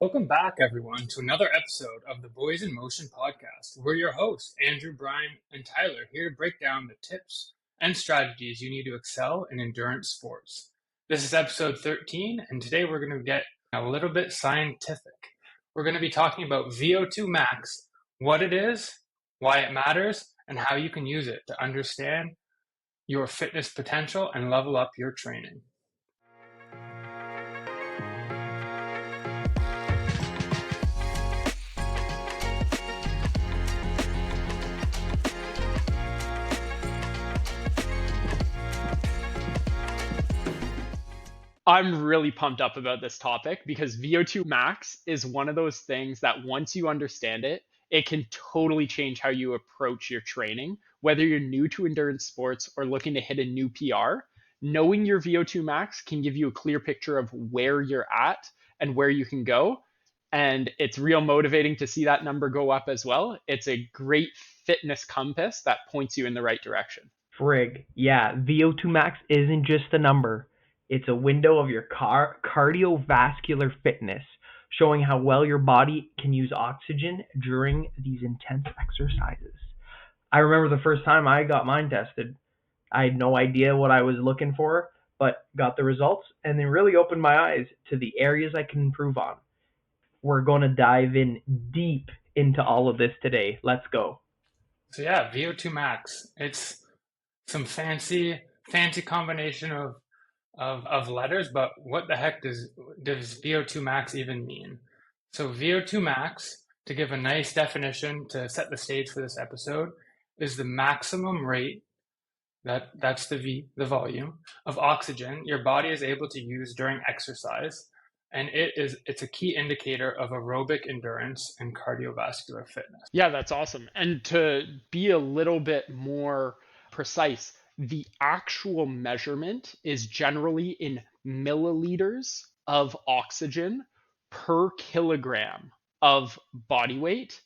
Welcome back, everyone, to another episode of the Boys in Motion podcast. We're your hosts, Andrew, Brian, and Tyler, here to break down the tips and strategies you need to excel in endurance sports. This is episode 13, and today we're going to get a little bit scientific. We're going to be talking about VO2 Max, what it is, why it matters, and how you can use it to understand your fitness potential and level up your training. I'm really pumped up about this topic because VO2 Max is one of those things that once you understand it, it can totally change how you approach your training. Whether you're new to endurance sports or looking to hit a new PR, knowing your VO2 Max can give you a clear picture of where you're at and where you can go. And it's real motivating to see that number go up as well. It's a great fitness compass that points you in the right direction. Frig. Yeah, VO2 max isn't just a number. It's a window of your cardiovascular fitness, showing how well your body can use oxygen during these intense exercises. I remember the first time I got mine tested. I had no idea what I was looking for, but got the results and then really opened my eyes to the areas I can improve on. We're going to dive in deep into all of this today. Let's go. So yeah, VO2 Max, it's some fancy combination of letters, but what the heck does VO2 max even mean? So VO2 max, to give a nice definition to set the stage for this episode, is the maximum rate, that's the volume of oxygen your body is able to use during exercise, and it's a key indicator of aerobic endurance and cardiovascular fitness. Yeah, that's awesome. And to be a little bit more precise, the actual measurement is generally in milliliters of oxygen per kilogram of body weight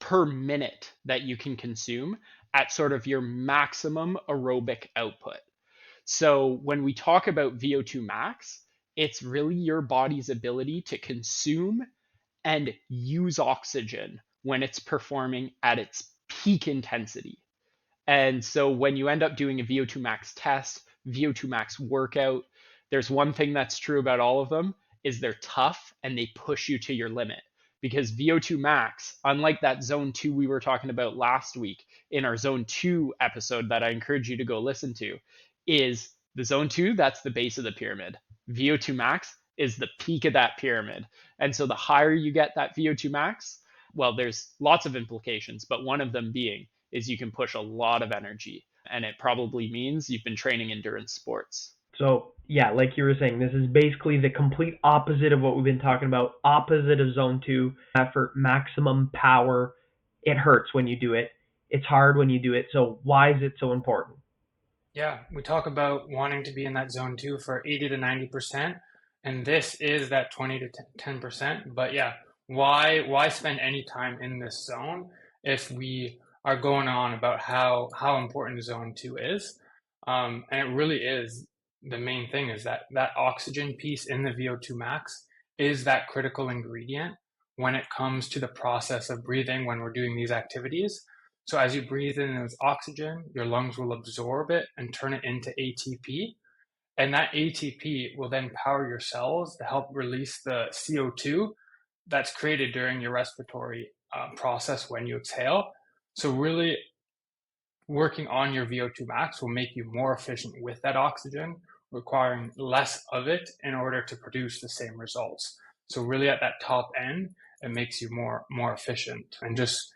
per minute that you can consume at sort of your maximum aerobic output. So when we talk about VO2 max, it's really your body's ability to consume and use oxygen when it's performing at its peak intensity. And so when you end up doing a VO2 max test, VO2 max workout, there's one thing that's true about all of them is they're tough and they push you to your limit. Because VO2 max, unlike that zone 2 we were talking about last week in our zone 2 episode that I encourage you to go listen to, is the zone 2, that's the base of the pyramid. VO2 max is the peak of that pyramid. And so the higher you get that VO2 max, well, there's lots of implications, but one of them being is you can push a lot of energy. And it probably means you've been training endurance sports. So, yeah, like you were saying, this is basically the complete opposite of what we've been talking about. Opposite of zone 2, effort, maximum power. It hurts when you do it. It's hard when you do it. So why is it so important? Yeah, we talk about wanting to be in that zone 2 for 80 to 90%, and this is that 20 to 10%. But yeah, why spend any time in this zone if we are going on about how important zone 2 is? And it really is, the main thing is that oxygen piece in the VO2 max is that critical ingredient when it comes to the process of breathing when we're doing these activities. So as you breathe in this oxygen, your lungs will absorb it and turn it into ATP. And that ATP will then power your cells to help release the CO2 that's created during your respiratory process when you exhale. So really working on your VO2 max will make you more efficient with that oxygen, requiring less of it in order to produce the same results. So really at that top end, it makes you more efficient and just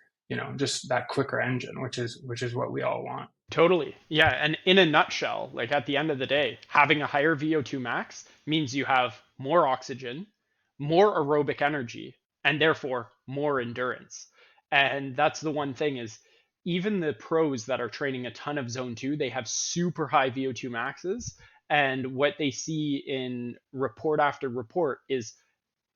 that quicker engine, which is what we all want. Totally. Yeah. And in a nutshell, like at the end of the day, having a higher VO2 max means you have more oxygen, more aerobic energy, and therefore more endurance. And that's the one thing is even the pros that are training a ton of zone 2, they have super high VO2 maxes. And what they see in report after report is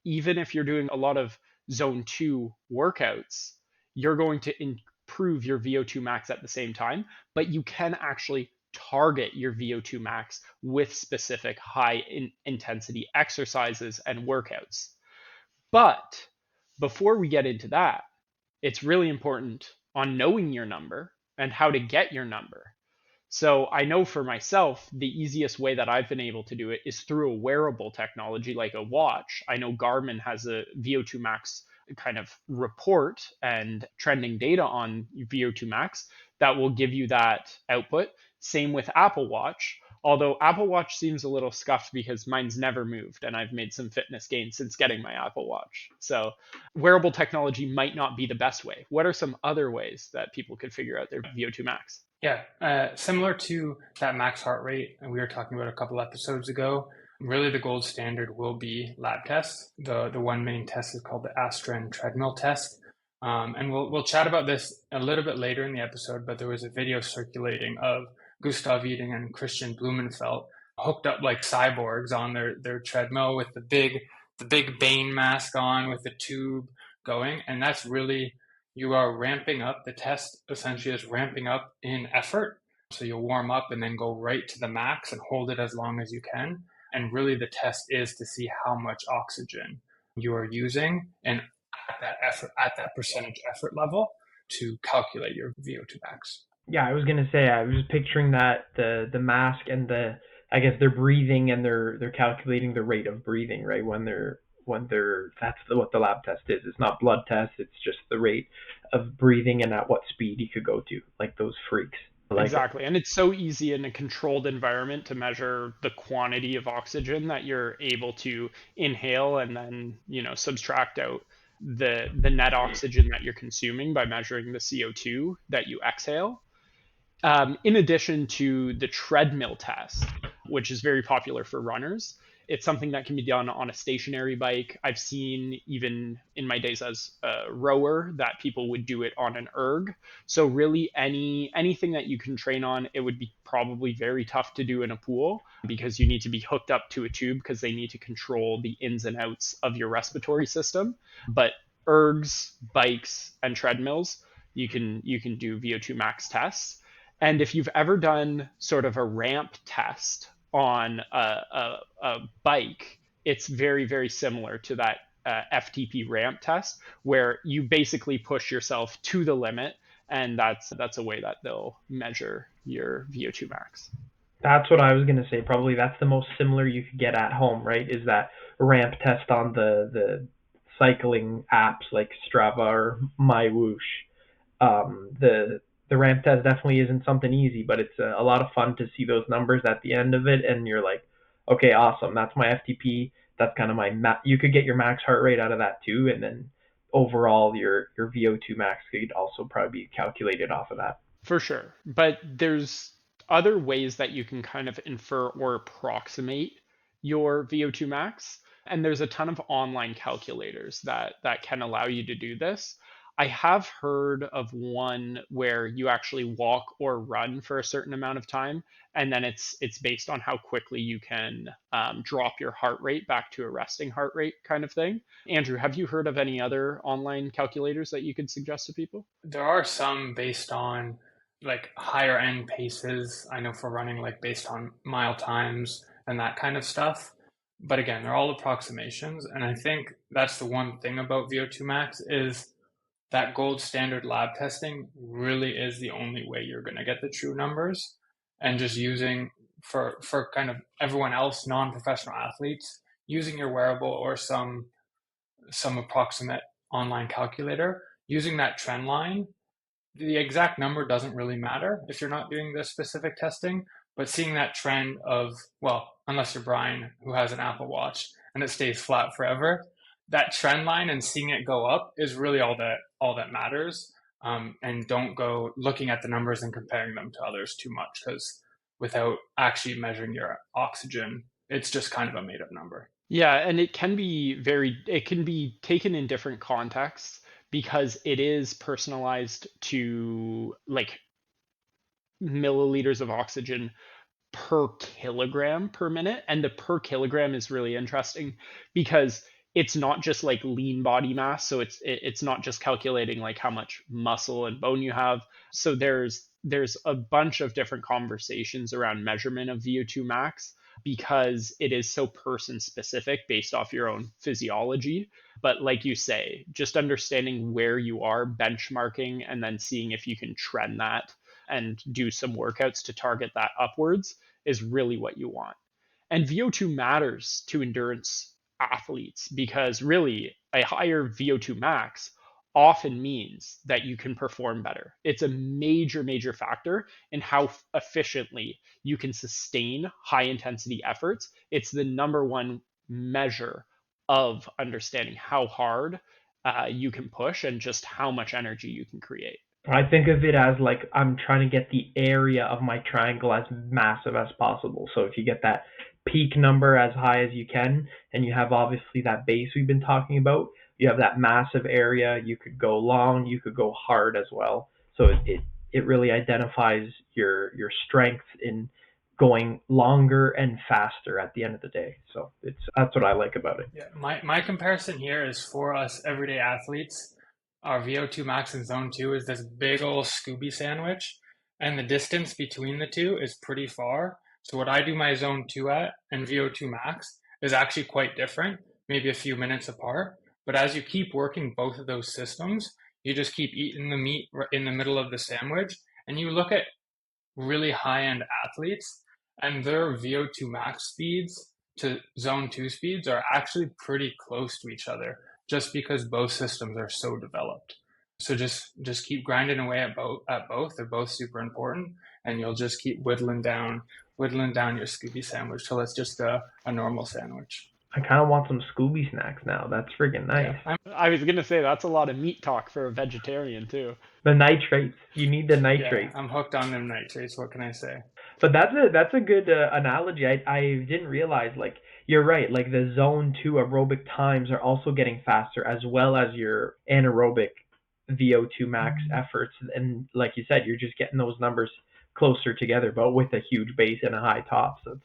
even if you're doing a lot of zone 2 workouts, you're going to improve your VO2 max at the same time, but you can actually target your VO2 max with specific high intensity exercises and workouts. But before we get into that, it's really important on knowing your number and how to get your number. So I know for myself, the easiest way that I've been able to do it is through a wearable technology like a watch. I know Garmin has a VO2 Max kind of report and trending data on VO2 Max that will give you that output. Same with Apple Watch. Although Apple Watch seems a little scuffed because mine's never moved and I've made some fitness gains since getting my Apple Watch. So wearable technology might not be the best way. What are some other ways that people could figure out their VO2 max? Yeah, similar to that max heart rate we were talking about a couple episodes ago, really the gold standard will be lab tests. The one main test is called the Astran treadmill test. And we'll chat about this a little bit later in the episode, but there was a video circulating of Gustav Eden and Christian Blumenfeld hooked up like cyborgs on their treadmill with the big Bane mask on with the tube going. And that's really, you are ramping up. The test essentially is ramping up in effort. So you'll warm up and then go right to the max and hold it as long as you can. And really the test is to see how much oxygen you are using and at that percentage effort level to calculate your VO2 max. Yeah, I was gonna say, I was picturing that the mask and I guess they're breathing and they're calculating the rate of breathing, right? When they're that's what the lab test is. It's not blood test, it's just the rate of breathing and at what speed you could go to, like those freaks. Like Exactly. And it's so easy in a controlled environment to measure the quantity of oxygen that you're able to inhale and then, subtract out the net oxygen that you're consuming by measuring the CO2 that you exhale. In addition to the treadmill test, which is very popular for runners, it's something that can be done on a stationary bike. I've seen even in my days as a rower that people would do it on an erg. So really anything that you can train on, it would be probably very tough to do in a pool because you need to be hooked up to a tube because they need to control the ins and outs of your respiratory system. But ergs, bikes, and treadmills, you can do VO2 max tests. And if you've ever done sort of a ramp test on a bike, it's very, very similar to that FTP ramp test, where you basically push yourself to the limit, and that's a way that they'll measure your VO2 max. that's what I was gonna say. Probably that's the most similar you could get at home, right? Is that ramp test on the cycling apps like Strava or MyWhoosh. The ramp test definitely isn't something easy, but it's a lot of fun to see those numbers at the end of it, and you're like, okay, awesome, that's my FTP. That's kind of you could get your max heart rate out of that too, and then overall your VO2 max could also probably be calculated off of that. For sure. But there's other ways that you can kind of infer or approximate your VO2 max. And there's a ton of online calculators that can allow you to do this. I have heard of one where you actually walk or run for a certain amount of time, and then it's based on how quickly you can drop your heart rate back to a resting heart rate kind of thing. Andrew, have you heard of any other online calculators that you could suggest to people? There are some based on like higher end paces. I know for running, like based on mile times and that kind of stuff. But again, they're all approximations. And I think that's the one thing about VO2 max is that gold standard lab testing really is the only way you're going to get the true numbers. And just using for kind of everyone else, non-professional athletes, using your wearable or some approximate online calculator, using that trend line, the exact number doesn't really matter if you're not doing the specific testing, but seeing that trend of, well, unless you're Brian who has an Apple Watch and it stays flat forever, that trend line and seeing it go up is really all that matters. And don't go looking at the numbers and comparing them to others too much, because without actually measuring your oxygen, it's just kind of a made up number. Yeah, and it can be taken in different contexts because it is personalized to like milliliters of oxygen per kilogram per minute. And the per kilogram is really interesting because it's not just like lean body mass. So it's not just calculating like how much muscle and bone you have. So there's a bunch of different conversations around measurement of VO2 max. because it is so person specific based off your own physiology. But like you say, just understanding where you are, benchmarking, and then seeing if you can trend that and do some workouts to target that upwards is really what you want. And VO2 matters to endurance athletes because really a higher VO2 max often means that you can perform better. It's a major, major factor in how efficiently you can sustain high intensity efforts. It's the number one measure of understanding how hard you can push and just how much energy you can create. I think of it as like I'm trying to get the area of my triangle as massive as possible. So if you get that peak number as high as you can, and you have obviously that base we've been talking about, you have that massive area. You could go long, you could go hard as well. So it really identifies your strength in going longer and faster at the end of the day. So that's what I like about it. Yeah, my comparison here is for us everyday athletes. Our VO2 max in zone 2 is this big old Scooby sandwich, and the distance between the two is pretty far. So what I do my zone 2 at and VO2 max is actually quite different, maybe a few minutes apart. But as you keep working both of those systems, you just keep eating the meat in the middle of the sandwich, and you look at really high-end athletes, and their VO2 max speeds to zone 2 speeds are actually pretty close to each other just because both systems are so developed. So just keep grinding away at both. They're both super important, and you'll just keep whittling down your Scooby sandwich till it's just a normal sandwich. I kind of want some Scooby snacks now. That's friggin' nice. Yeah, I was going to say that's a lot of meat talk for a vegetarian too. The nitrates. You need the nitrates. I'm hooked on them nitrates. What can I say? But that's a good analogy. I didn't realize, like, you're right. Like the zone 2 aerobic times are also getting faster, as well as your anaerobic VO2 max efforts. And like you said, you're just getting those numbers closer together, but with a huge base and a high top. So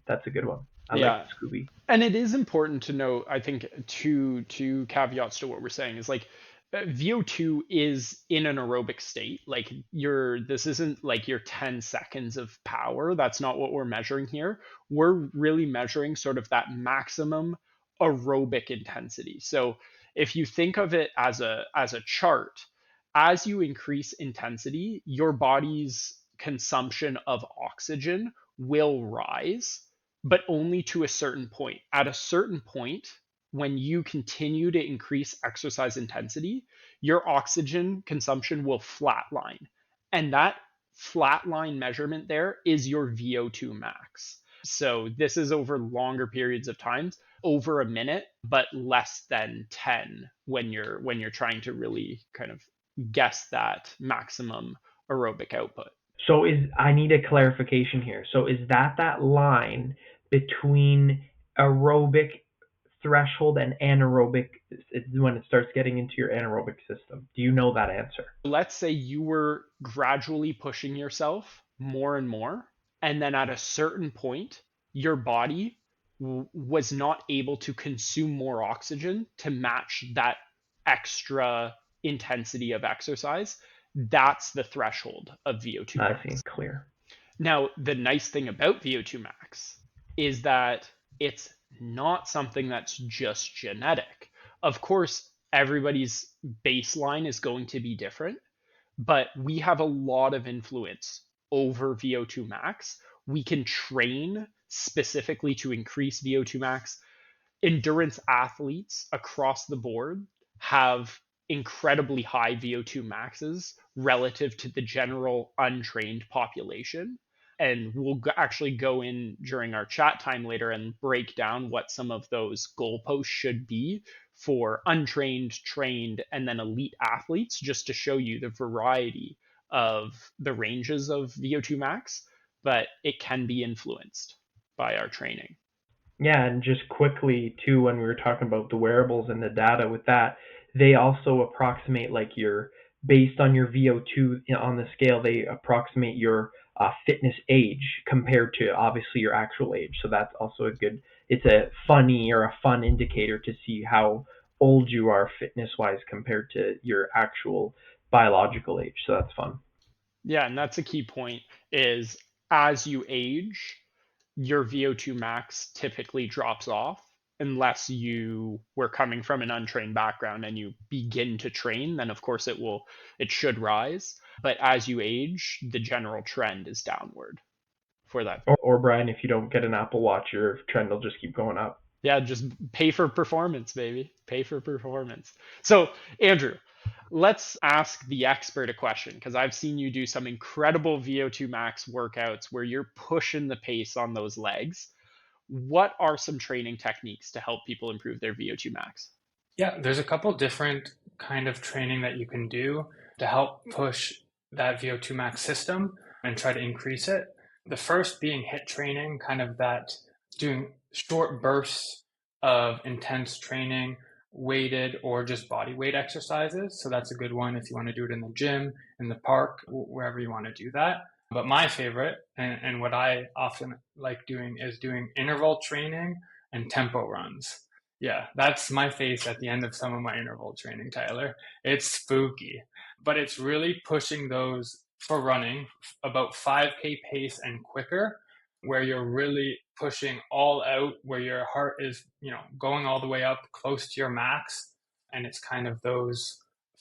that's a good one. I like the Scooby. And it is important to note, I think, two caveats to what we're saying is like VO2 is in an aerobic state. Like this isn't like your 10 seconds of power. That's not what we're measuring here. We're really measuring sort of that maximum aerobic intensity. So if you think of it as a chart, as you increase intensity, your body's consumption of oxygen will rise, but only to a certain point. At a certain point, when you continue to increase exercise intensity, your oxygen consumption will flatline. And that flatline measurement there is your VO2 max. So this is over longer periods of times, over a minute, but less than 10 when you're trying to really kind of guess that maximum aerobic output. So I need a clarification here. So is that line between aerobic threshold and anaerobic when it starts getting into your anaerobic system? Do you know that answer? Let's say you were gradually pushing yourself more and more, and then at a certain point, your body was not able to consume more oxygen to match that extra intensity of exercise. That's the threshold of VO2 max. I see. Clear. Now, the nice thing about VO2 max is that it's not something that's just genetic. Of course, everybody's baseline is going to be different, but we have a lot of influence over VO2 max. We can train specifically to increase VO2 max. Endurance athletes across the board have incredibly high VO2 maxes relative to the general untrained population. And we'll actually go in during our chat time later and break down what some of those goalposts should be for untrained, trained, and then elite athletes, just to show you the variety of the ranges of VO2 max, but it can be influenced by our training. Yeah, and just quickly too, when we were talking about the wearables and the data with that, they also approximate like based on your VO2 on the scale, they approximate your fitness age compared to obviously your actual age. So that's also it's a fun indicator to see how old you are fitness wise compared to your actual biological age. So that's fun. Yeah, and that's a key point is as you age, your VO2 max typically drops off unless you were coming from an untrained background and you begin to train. Then of course it should rise. But as you age, the general trend is downward for that. Or Brian, if you don't get an Apple Watch, your trend will just keep going up. Yeah, just pay for performance, baby. Pay for performance. So, Andrew, let's ask the expert a question, because I've seen you do some incredible VO2 max workouts where you're pushing the pace on those legs. What are some training techniques to help people improve their VO2 max? Yeah, there's a couple different kind of training that you can do to help push that VO2 max system and try to increase it. The first being HIIT training, kind of that doing short bursts of intense training, weighted or just body weight exercises. So that's a good one if you want to do it in the gym, in the park, wherever you want to do that. But my favorite, and what I often like doing, is doing interval training and tempo runs. Yeah, that's my face at the end of some of my interval training, Tyler. It's spooky, but it's really pushing those for running about 5K pace and quicker, where you're really pushing all out, where your heart is, going all the way up close to your max. And it's kind of those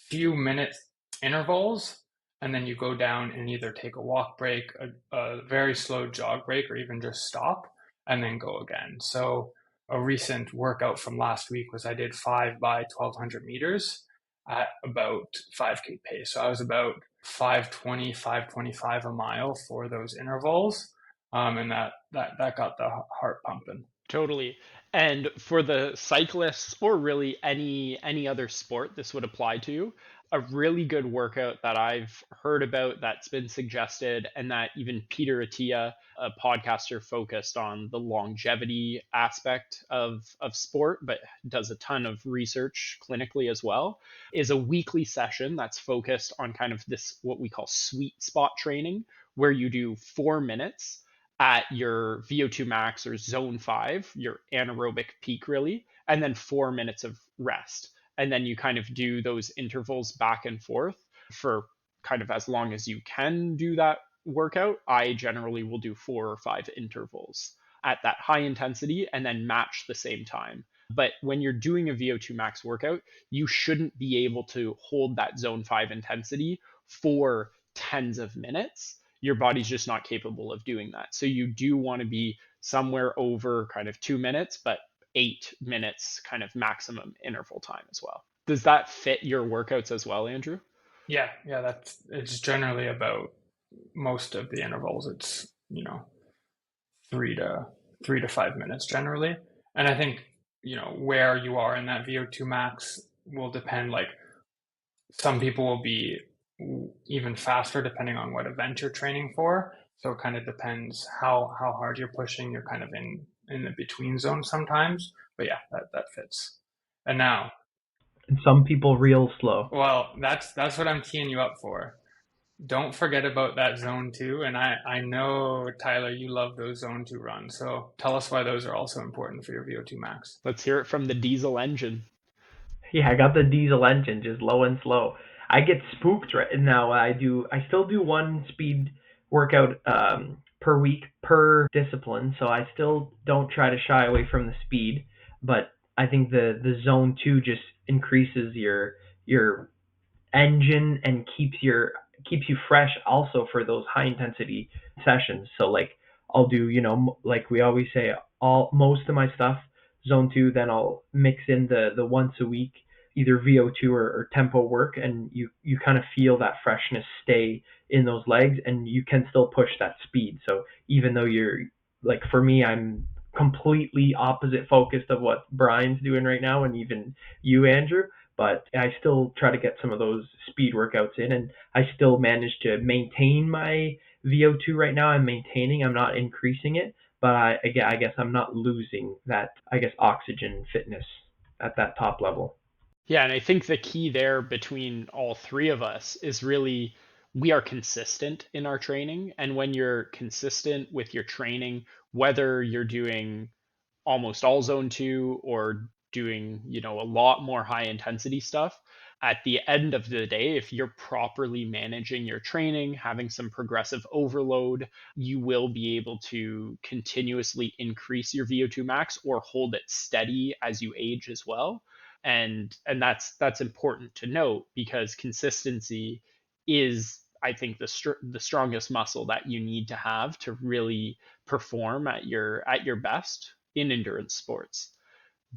few minute intervals. And then you go down and either take a walk break, a very slow jog break, or even just stop and then go again. So a recent workout from last week was I did 5 by 1200 meters at about 5K pace. So I was about 520, 525 a mile for those intervals. And that got the heart pumping. Totally. And for the cyclists, or really any other sport this would apply to, a really good workout that I've heard about that's been suggested, and that even Peter Attia, a podcaster focused on the longevity aspect of sport, but does a ton of research clinically as well, is a weekly session that's focused on kind of this, what we call sweet spot training, where you do 4 minutes at your VO2 max or zone 5, your anaerobic peak really, and then 4 minutes of rest. And then you kind of do those intervals back and forth for kind of as long as you can do that workout. I generally will do 4 or 5 intervals at that high intensity and then match the same time. But when you're doing a VO2 max workout, you shouldn't be able to hold that zone 5 intensity for tens of minutes. Your body's just not capable of doing that. So you do want to be somewhere over kind of 2 minutes, but 8 minutes kind of maximum interval time as well. Does that fit your workouts as well, Andrew? Yeah, it's generally about most of the intervals. It's, 3 to 5 minutes generally. And I think, where you are in that VO2 max will depend. Like some people will be even faster depending on what event you're training for. So it kind of depends how hard you're pushing. You're kind of in the between zone sometimes. But yeah, that fits. And now, And some people real slow. well, that's what I'm teeing you up for. Don't forget about that zone 2. And I know, Tyler, you love those zone 2 runs. So tell us why those are also important for your VO2 max. Let's hear it from the diesel engine. Yeah, I got the diesel engine, just low and slow. I get spooked right now. I still do one speed workout per week per discipline, so I still don't try to shy away from the speed. But I think the zone 2 just increases your engine and keeps you fresh also for those high intensity sessions. So like I'll do, like we always say, most of my stuff zone 2, then I'll mix in the once a week either VO2 or tempo work, and you kind of feel that freshness stay in those legs, and you can still push that speed. So even though you're like, for me, I'm completely opposite focused of what Brian's doing right now, and even you, Andrew, but I still try to get some of those speed workouts in, and I still manage to maintain my VO2 right now. I'm maintaining, I'm not increasing it, but I guess I'm not losing that, oxygen fitness at that top level. Yeah, and I think the key there between all three of us is really we are consistent in our training. And when you're consistent with your training, whether you're doing almost all zone 2 or doing, a lot more high intensity stuff. At the end of the day, if you're properly managing your training, having some progressive overload, you will be able to continuously increase your VO2 max or hold it steady as you age as well. And that's important to note, because consistency is, I think, the strongest muscle that you need to have to really perform at your best in endurance sports.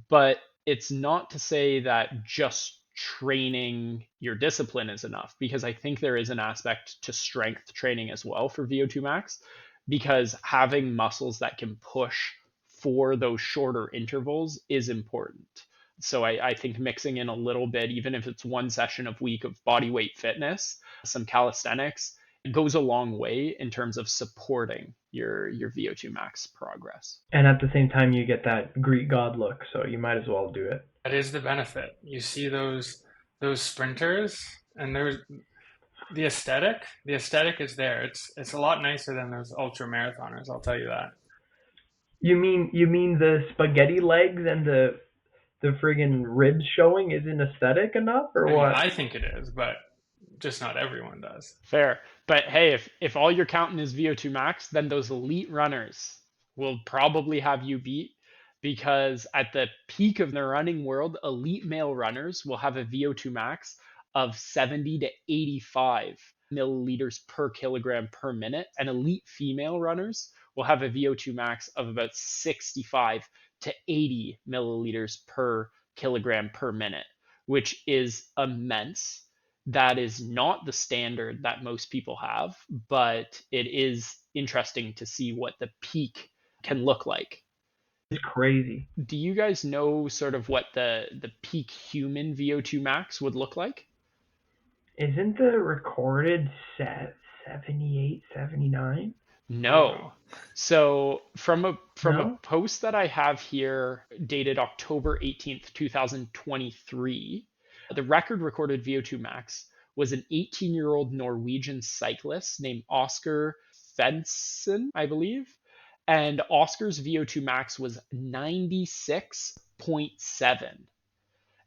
But it's not to say that just training your discipline is enough, because I think there is an aspect to strength training as well for VO2 max, because having muscles that can push for those shorter intervals is important. So I think mixing in a little bit, even if it's one session a week of body weight fitness, some calisthenics, goes a long way in terms of supporting your VO2 max progress. And at the same time, you get that Greek god look, so you might as well do it. That is the benefit. You see those sprinters, and there's the aesthetic. The aesthetic is there. It's a lot nicer than those ultra marathoners, I'll tell you that. You mean the spaghetti legs and the friggin' ribs showing isn't aesthetic enough, or I mean, what? I think it is, but just not everyone does. Fair. But hey, if all you're counting is VO2 max, then those elite runners will probably have you beat, because at the peak of the running world, elite male runners will have a VO2 max of 70 to 85 milliliters per kilogram per minute, and elite female runners will have a VO2 max of about 65 to 80 milliliters per kilogram per minute, which is immense. That is not the standard that most people have, but it is interesting to see what the peak can look like. It's crazy. Do you guys know sort of what the peak human VO2 max would look like? Isn't the recorded set 78, 79? No. No. So from a No? post that I have here dated October 18th, 2023, the record recorded VO2 max was an 18-year-old Norwegian cyclist named Oscar Fensen, I believe. And Oscar's VO2 max was 96.7.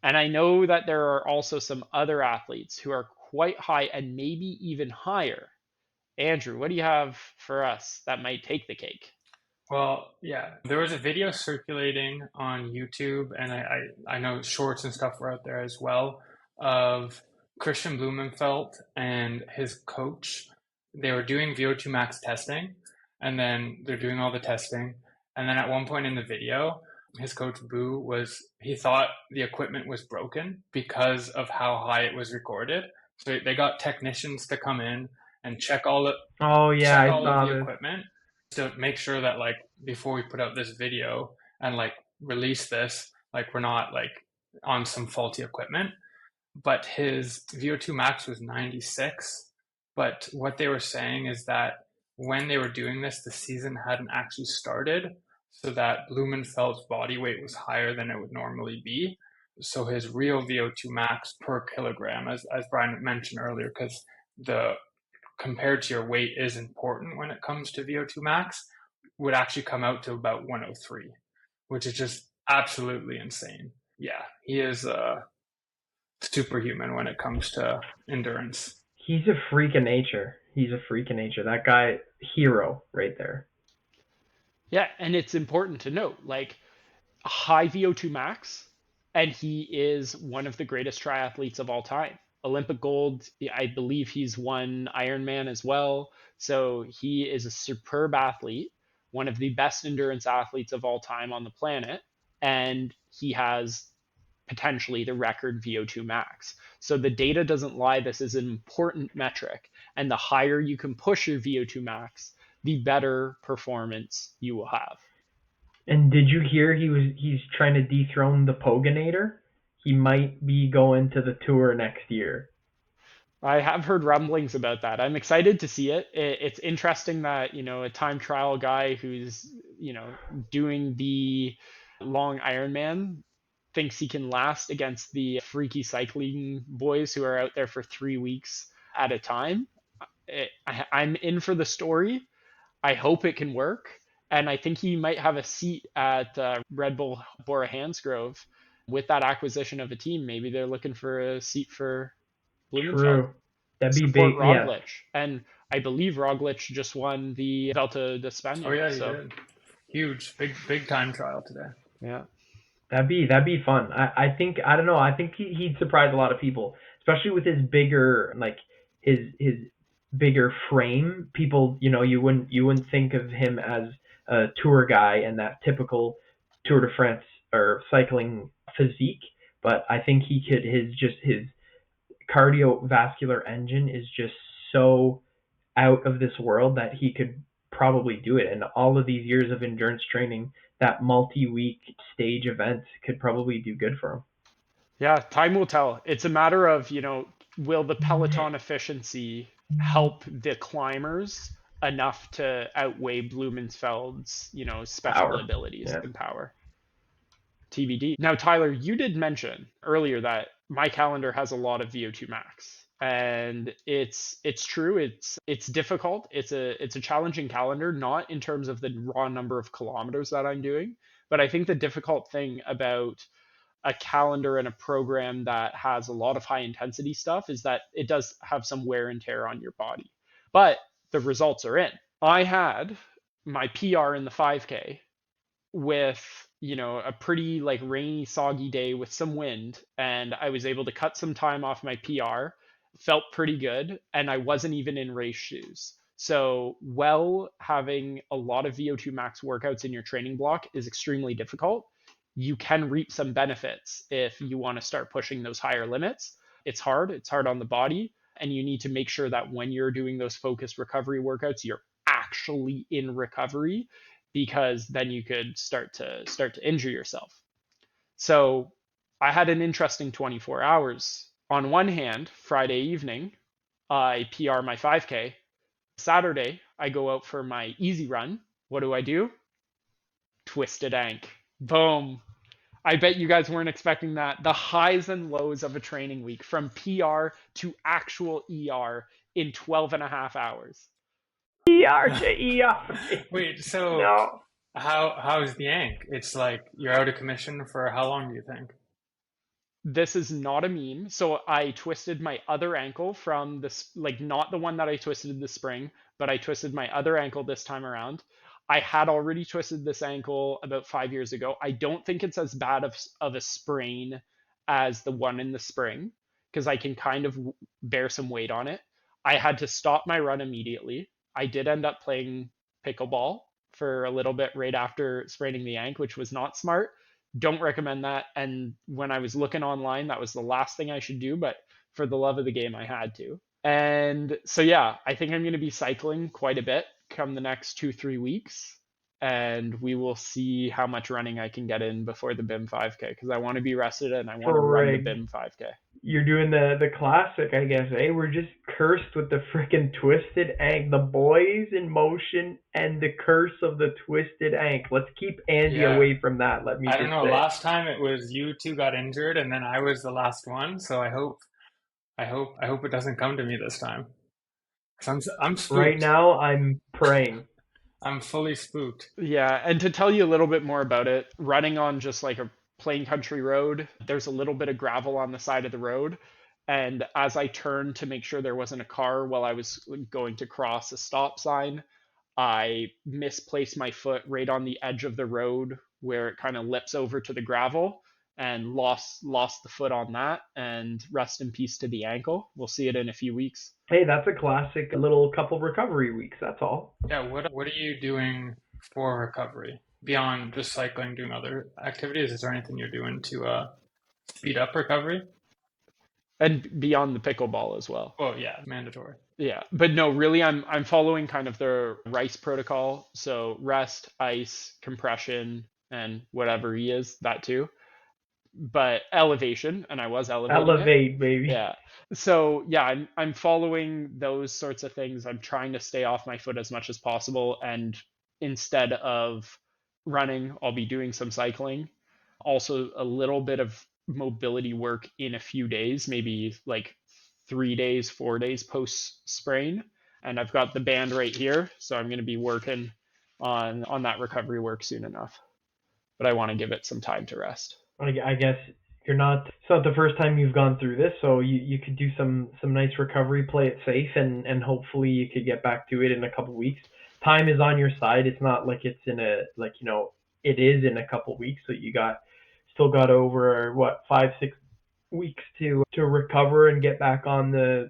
And I know that there are also some other athletes who are quite high and maybe even higher. Andrew, what do you have for us that might take the cake? Well, yeah, there was a video circulating on YouTube, and I know shorts and stuff were out there as well, of Christian Blumenfeld and his coach. They were doing VO2 max testing, and then they're doing all the testing. And then at one point in the video, his coach Boo he thought the equipment was broken because of how high it was recorded. So they got technicians to come in and Oh yeah, check I all of saw the this. equipment to make sure that, like, before we put out this video and like release this, like we're not like on some faulty equipment. But his VO2 max was 96. But what they were saying is that when they were doing this, the season hadn't actually started, so that Blumenfeld's body weight was higher than it would normally be. So his real VO2 max per kilogram, as Brian mentioned earlier, because the compared to your weight is important when it comes to VO2 max, would actually come out to about 103, which is just absolutely insane. Yeah, he is superhuman when it comes to endurance. He's a freak of nature. He's a freak of nature. That guy, hero right there. Yeah, and it's important to note, like, high VO2 max, and he is one of the greatest triathletes of all time. Olympic gold, I believe he's won Ironman as well. So he is a superb athlete, one of the best endurance athletes of all time on the planet, and he has potentially the record VO2 max. So the data doesn't lie. This is an important metric. And the higher you can push your VO2 max, the better performance you will have. And did you hear he's trying to dethrone the Poganator? He might be going to the tour next year. I have heard rumblings about that. I'm excited to see it. It's interesting that, a time trial guy who's, doing the long Ironman thinks he can last against the freaky cycling boys who are out there for 3 weeks at a time. I'm in for the story. I hope it can work. And I think he might have a seat at Red Bull Bora Hansgrove with that acquisition of a team, maybe they're looking for a seat for Blumenfeld. True. That'd be Support big. Yes. Roglic. And I believe Roglic just won the Vuelta de Oh España. yeah, he So did. Huge, big time trial today. yeah. That'd be fun. I think I don't know. I think he'd surprise a lot of people, especially with his bigger his bigger frame. People, you wouldn't think of him as a tour guy and that typical Tour de France or cycling physique. But I think he could his cardiovascular engine is just so out of this world that he could probably do it. And all of these years of endurance training, that multi-week stage events could probably do good for him. Yeah, time will tell. It's a matter of, will the peloton efficiency help the climbers enough to outweigh Blumenfeld's, special Power. abilities Yeah. and power? TBD. Now, Tyler, you did mention earlier that my calendar has a lot of VO2 Max, and it's true. It's difficult. It's a challenging calendar, not in terms of the raw number of kilometers that I'm doing, but I think the difficult thing about a calendar and a program that has a lot of high intensity stuff is that it does have some wear and tear on your body. But the results are in. I had my PR in the 5K with a pretty like rainy soggy day with some wind, and I was able to cut some time off my PR, felt pretty good, and I wasn't even in race shoes. So having a lot of VO2 max workouts in your training block is extremely difficult. You can reap some benefits if you want to start pushing those higher limits. It's hard on the body, and you need to make sure that when you're doing those focused recovery workouts, you're actually in recovery, because then you could start to injure yourself. So I had an interesting 24 hours. On one hand, Friday evening, I PR my 5K. Saturday, I go out for my easy run. What do? Twisted ankle. Boom. I bet you guys weren't expecting that. The highs and lows of a training week, from PR to actual ER in 12 and a half hours. ER to ER. Wait, so No. how's the ankle? It's like you're out of commission for how long do you think? This is not a meme. So I twisted my other ankle from this, like not the one that I twisted in the spring, but I twisted my other ankle this time around. I had already twisted this ankle about 5 years ago. I don't think it's as bad of a sprain as the one in the spring, because I can kind of bear some weight on it. I had to stop my run immediately. I did end up playing pickleball for a little bit right after spraining the ankle, which was not smart. Don't recommend that. And when I was looking online, that was the last thing I should do, but for the love of the game, I had to. And so, yeah, I think I'm going to be cycling quite a bit come the next 2-3 weeks. And we will see how much running I can get in before the BIM 5K, because I want to be rested and I want to run the BIM 5K. You're doing the classic, I guess, eh? We're just cursed with the freaking twisted ankle. The boys in motion and the curse of the twisted ankle. Let's keep Andy Yeah. away from that. Let me I just don't know. say. Last time it was you two got injured, and then I was the last one. So I hope it doesn't come to me this time. 'Cause I'm Right spooked. now, I'm praying. I'm fully spooked. Yeah, and to tell you a little bit more about it, running on just like a plain country road, there's a little bit of gravel on the side of the road. And as I turned to make sure there wasn't a car while I was going to cross a stop sign, I misplaced my foot right on the edge of the road where it kind of lips over to the gravel, and lost the foot on that, and rest in peace to the ankle. We'll see it in a few weeks. Hey, that's a classic little couple recovery weeks. That's all. Yeah. What are you doing for recovery beyond just cycling, doing other activities? Is there anything you're doing to speed up recovery? And beyond the pickleball as well. Oh yeah, mandatory. Yeah, but no, really, I'm following kind of the rice protocol. So rest, ice, compression, and whatever he is, that too. But elevation, and I was elevating it. Elevate, baby. Yeah. So yeah, I'm following those sorts of things. I'm trying to stay off my foot as much as possible, and instead of running, I'll be doing some cycling. Also, a little bit of mobility work in a few days, maybe like 3 days, 4 days post sprain. And I've got the band right here, so I'm going to be working on that recovery work soon enough. But I want to give it some time to rest. I guess it's not the first time you've gone through this, so you could do some nice recovery, play it safe, and hopefully you could get back to it in a couple weeks. Time is on your side. It's not like it's in a like it is in a couple weeks. So you still got over what 5 6 weeks to recover and get back on the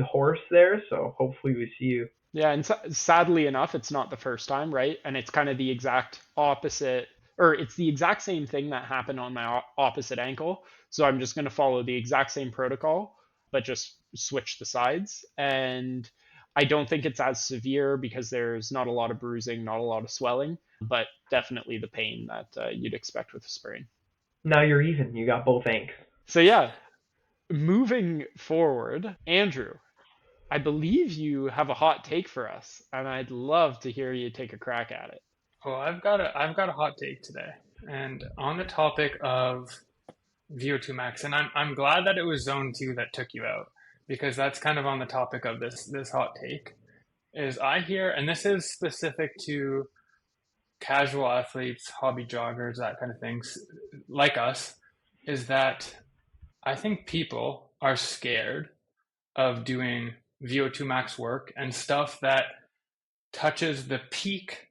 horse there. So hopefully we see you. Yeah, and sadly enough, it's not the first time, right? And it's kind of the exact opposite, or it's the exact same thing that happened on my opposite ankle. So I'm just going to follow the exact same protocol, but just switch the sides. And I don't think it's as severe because there's not a lot of bruising, not a lot of swelling, but definitely the pain that you'd expect with a sprain. Now you're even. You got both ankles. So yeah, moving forward, Andrew, I believe you have a hot take for us, and I'd love to hear you take a crack at it. Well, I've got a hot take today, and on the topic of VO2 Max, and I'm glad that it was Zone 2 that took you out, because that's kind of on the topic of this hot take. Is I hear, and this is specific to casual athletes, hobby joggers, that kind of things, like us, is that I think people are scared of doing VO2 max work and stuff that touches the peak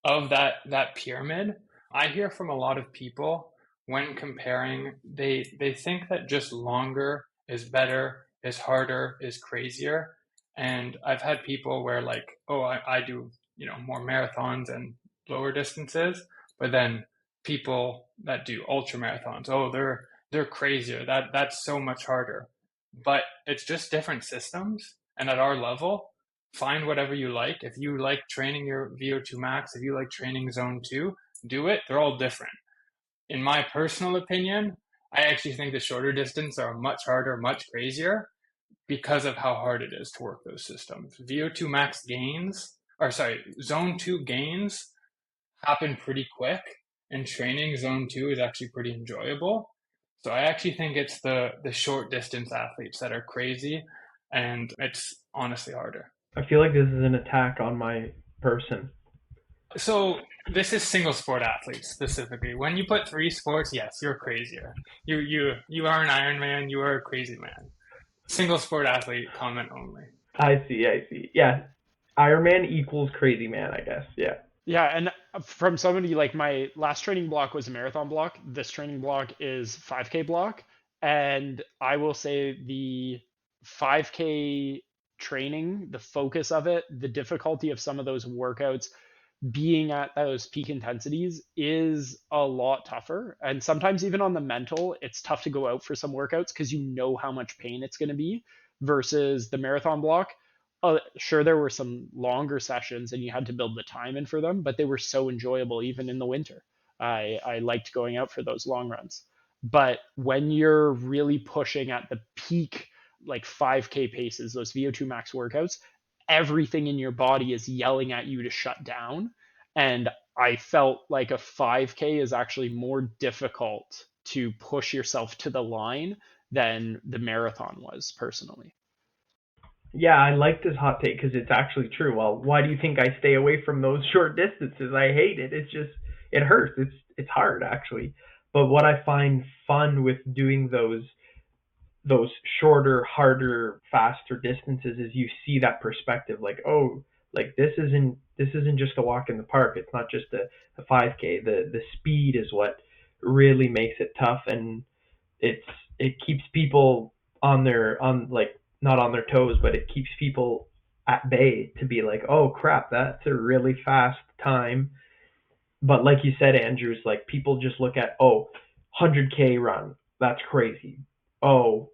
of that pyramid. I hear from a lot of people when comparing, they think that just longer is better, is harder, is crazier. And I've had people where like, oh, I do, more marathons and lower distances, but then people that do ultra marathons, oh, they're crazier. That's so much harder. But it's just different systems. And at our level, find whatever you like. If you like training your VO2 max, if you like training zone 2, do it. They're all different. In my personal opinion, I actually think the shorter distance are much harder, much crazier because of how hard it is to work those systems. VO2 max gains, or sorry, zone 2 gains happen pretty quick, and training zone 2 is actually pretty enjoyable. So I actually think it's the short distance athletes that are crazy, and it's honestly harder. I feel like this is an attack on my person. So this is single sport athletes specifically. When you put three sports, yes, you're crazier. You are an Iron Man. You are a crazy man. Single sport athlete comment only. I see. I see. Yeah, Iron Man equals crazy man. I guess. Yeah. Yeah, and from somebody like my last training block was a marathon block. This training block is 5K block. And I will say the 5K training, the focus of it, the difficulty of some of those workouts being at those peak intensities is a lot tougher. And sometimes even on the mental, it's tough to go out for some workouts because you know how much pain it's going to be versus the marathon block. Sure, there were some longer sessions and you had to build the time in for them, but they were so enjoyable even in the winter. I liked going out for those long runs. But when you're really pushing at the peak, like 5K paces, those VO2 max workouts, everything in your body is yelling at you to shut down. And I felt like a 5K is actually more difficult to push yourself to the line than the marathon was personally. Yeah, I like this hot take because it's actually true. Well, why do you think I stay away from those short distances? I hate it. It's just it hurts. It's hard actually. But what I find fun with doing those shorter, harder, faster distances is you see that perspective like, oh, like this isn't just a walk in the park. It's not just a 5K. The speed is what really makes it tough, and it's it keeps people on like not on their toes, but it keeps people at bay to be like, oh crap, that's a really fast time. But like you said, Andrews, like people just look at, oh, 100K run, that's crazy. Oh,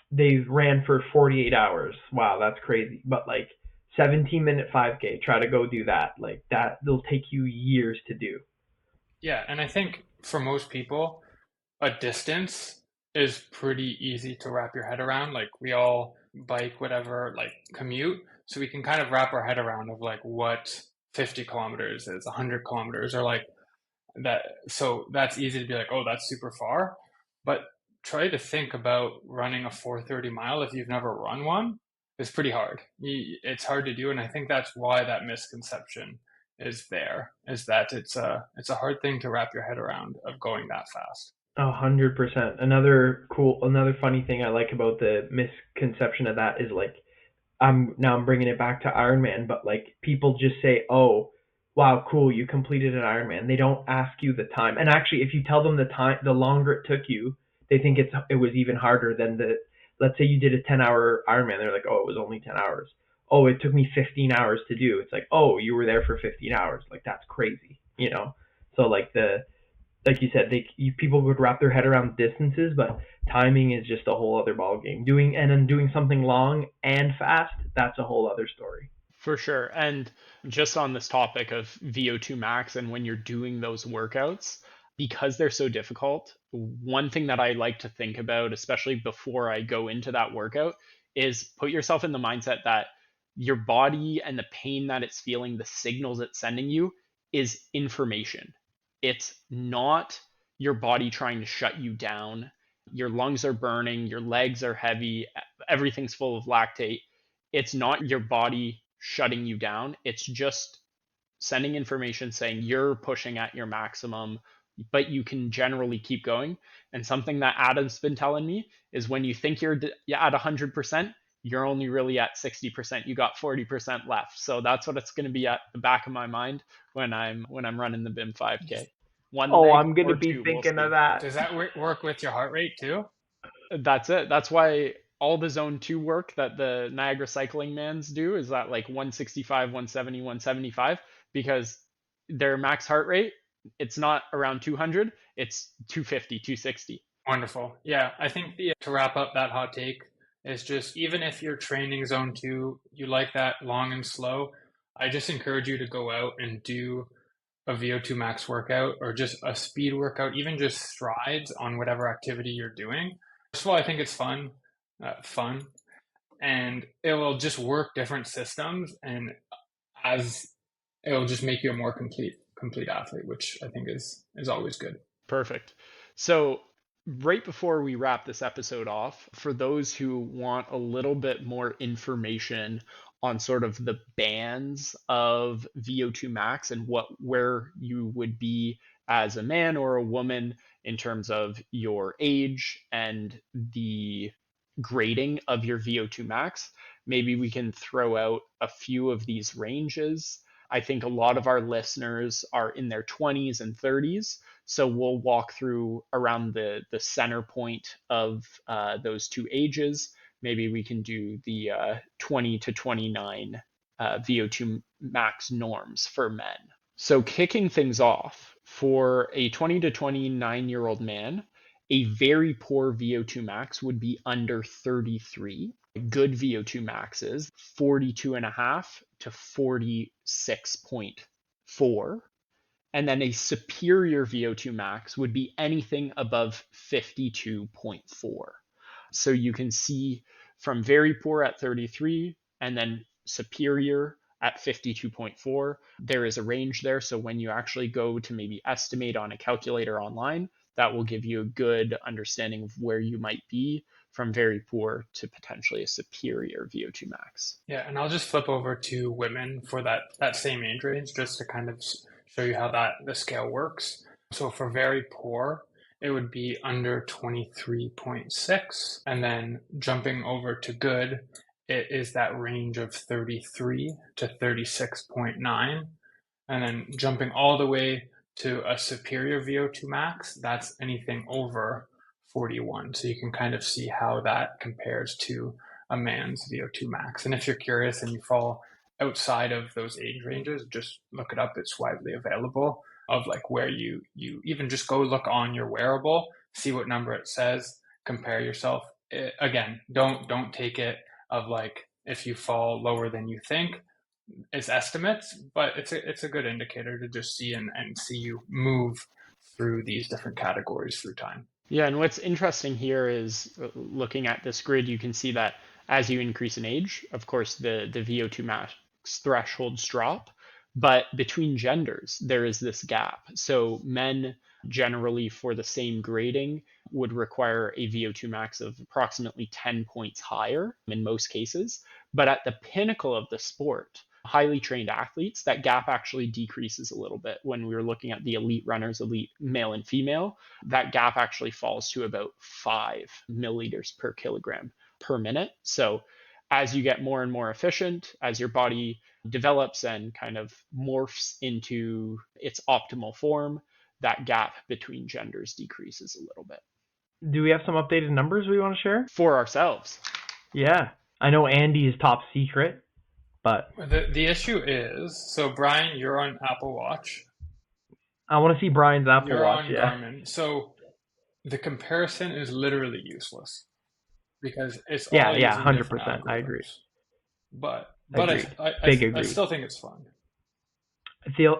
they ran for 48 hours. Wow, that's crazy. But like 17-minute 5K, try to go do that. Like that, they'll take you years to do. Yeah, and I think for most people, a distance is pretty easy to wrap your head around. Like we all bike, whatever, like commute. So we can kind of wrap our head around of like what 50 kilometers is, 100 kilometers, or like that. So that's easy to be like, oh, that's super far. But try to think about running a 430 mile if you've never run one. It's pretty hard. It's hard to do. And I think that's why that misconception is there, is that it's a hard thing to wrap your head around of going that fast. 100%. Another funny thing I like about the misconception of that is like, I'm bringing it back to Ironman, but like people just say, "Oh, wow, cool, you completed an Ironman." They don't ask you the time. And actually, if you tell them the time, the longer it took you, they think it was even harder than the. Let's say you did a 10-hour Ironman, they're like, "Oh, it was only 10 hours." "Oh, it took me 15 hours to do." It's like, "Oh, you were there for 15 hours." Like that's crazy, you know. So like you said, people would wrap their head around distances, but timing is just a whole other ball game. Doing something long and fast, that's a whole other story. For sure. And just on this topic of VO2 max and when you're doing those workouts, because they're so difficult, one thing that I like to think about, especially before I go into that workout, is put yourself in the mindset that your body and the pain that it's feeling, the signals it's sending you, is information. It's not your body trying to shut you down. Your lungs are burning, your legs are heavy, everything's full of lactate. It's not your body shutting you down. It's just sending information saying you're pushing at your maximum, but you can generally keep going. And something that Adam's been telling me is when you think you're at 100%, you're only really at 60%. You got 40% left. So that's what it's going to be at the back of my mind when I'm running the BIM 5K. One Oh, leg I'm gonna or be two, we'll thinking of see. that. Does that work with your heart rate too? That's it. That's why all the zone 2 work that the Niagara cycling mans do is that like 165, 170, 175 because their max heart rate, it's not around 200, it's 250, 260. Wonderful. Yeah, I think to wrap up that hot take is just even if you're training zone two, you like that long and slow, I just encourage you to go out and do a VO2 max workout or just a speed workout, even just strides on whatever activity you're doing. First of all, I think it's fun, and it will just work different systems, and as it will just make you a more complete athlete, which I think is always good. Perfect. So, right before we wrap this episode off, for those who want a little bit more information on sort of the bands of VO2 max and where you would be as a man or a woman in terms of your age and the grading of your VO2 max, maybe we can throw out a few of these ranges. I think a lot of our listeners are in their 20s and 30s, so we'll walk through around the center point of those two ages. Maybe we can do the 20 to 29 VO2 max norms for men. So kicking things off, for a 20 to 29-year-old man, a very poor VO2 max would be under 33. Good VO2 max is 42.5 to 46.4. And then a superior VO2 max would be anything above 52.4. So you can see from very poor at 33 and then superior at 52.4, there is a range there. So when you actually go to maybe estimate on a calculator online, that will give you a good understanding of where you might be from very poor to potentially a superior VO2 max. Yeah, and I'll just flip over to women for that same age range just to kind of show you how the scale works. So for very poor, it would be under 23.6, and then jumping over to good, it is that range of 33 to 36.9, and then jumping all the way to a superior VO2 max, that's anything over 41. So you can kind of see how that compares to a man's VO2 max. And if you're curious and you fall outside of those age ranges, just look it up. It's widely available of like where you even just go look on your wearable, see what number it says, compare yourself. Again, don't take it of like if you fall lower than you think, it's estimates, but it's a good indicator to just see and see you move through these different categories through time. Yeah, and what's interesting here is looking at this grid, you can see that as you increase in age, of course, the VO2 max thresholds drop, but between genders, there is this gap. So men generally for the same grading would require a VO2 max of approximately 10 points higher in most cases. But at the pinnacle of the sport, highly trained athletes, that gap actually decreases a little bit. When we were looking at the elite runners, elite male and female, that gap actually falls to about 5 milliliters per kilogram per minute. So as you get more and more efficient, as your body develops and kind of morphs into its optimal form, that gap between genders decreases a little bit. Do we have some updated numbers we want to share? For ourselves. Yeah. I know Andy is top secret, but The issue is, so Brian, you're on Apple Watch. I want to see Brian's Apple You're Watch. on Yeah. Garmin. So the comparison is literally useless because it's Yeah, all yeah, using 100%. different I agree. algorithms. But Agreed. I Big I agree. still think it's fun.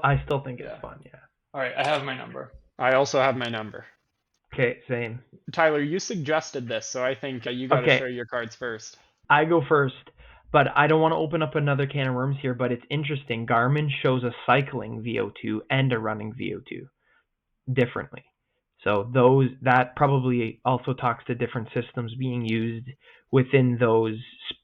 I still think it's Yeah. fun. Yeah. All right, I have my number. I also have my number. Okay, same. Tyler, you suggested this, so I think you got to Okay. show your cards first. I go first, but I don't want to open up another can of worms here, but it's interesting. Garmin shows a cycling VO2 and a running VO2 differently. So that probably also talks to different systems being used within those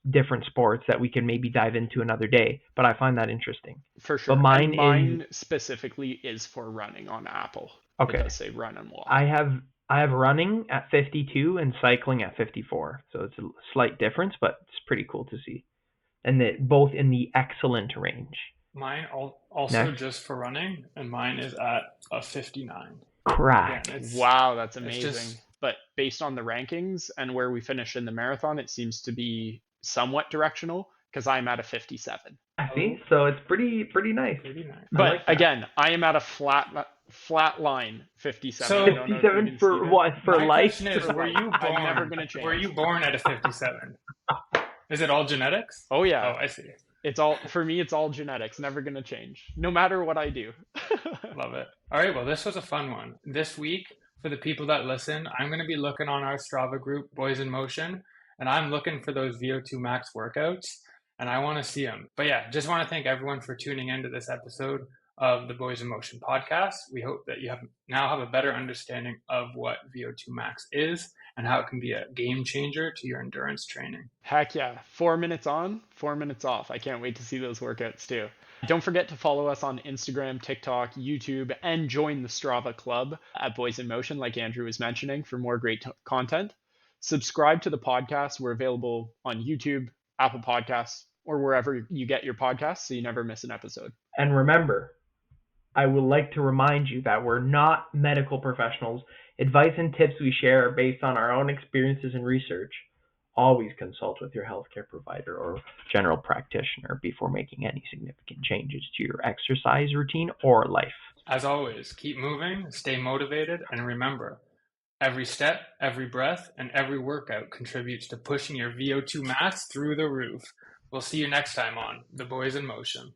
different sports that we can maybe dive into another day, but I find that interesting. For sure. But mine specifically is for running on Apple. Okay. It does say run and walk. I have running at 52 and cycling at 54. So it's a slight difference, but it's pretty cool to see. And both in the excellent range. Mine also just for running, and mine is at a 59. Crack. Again, wow, that's amazing. But based on the rankings and where we finished in the marathon, it seems to be somewhat directional because I'm at a 57. I see. So it's pretty nice. Pretty nice. But again, I am at a flat line 57. So 57 for what? For my life? question is, were you born? I'm never gonna change. Were you born at a 57? Is it all genetics? Oh yeah. Oh, I see. It's all for me. It's all genetics. Never gonna change, no matter what I do. Love it. All right. Well, this was a fun one. This week, for the people that listen, I'm going to be looking on our Strava group, Boys in Motion, and I'm looking for those VO2 Max workouts, and I want to see them. But yeah, just want to thank everyone for tuning into this episode of the Boys in Motion podcast. We hope that you now have a better understanding of what VO2 Max is and how it can be a game changer to your endurance training. Heck yeah. 4 minutes on, 4 minutes off. I can't wait to see those workouts too. Don't forget to follow us on Instagram, TikTok, YouTube, and join the Strava Club at Boys in Motion, like Andrew was mentioning, for more great content. Subscribe to the podcast. We're available on YouTube, Apple Podcasts, or wherever you get your podcasts so you never miss an episode. And remember, I would like to remind you that we're not medical professionals. Advice and tips we share are based on our own experiences and research. Always consult with your healthcare provider or general practitioner before making any significant changes to your exercise routine or life. As always, keep moving, stay motivated, and remember, every step, every breath, and every workout contributes to pushing your VO2 max through the roof. We'll see you next time on The Boys in Motion.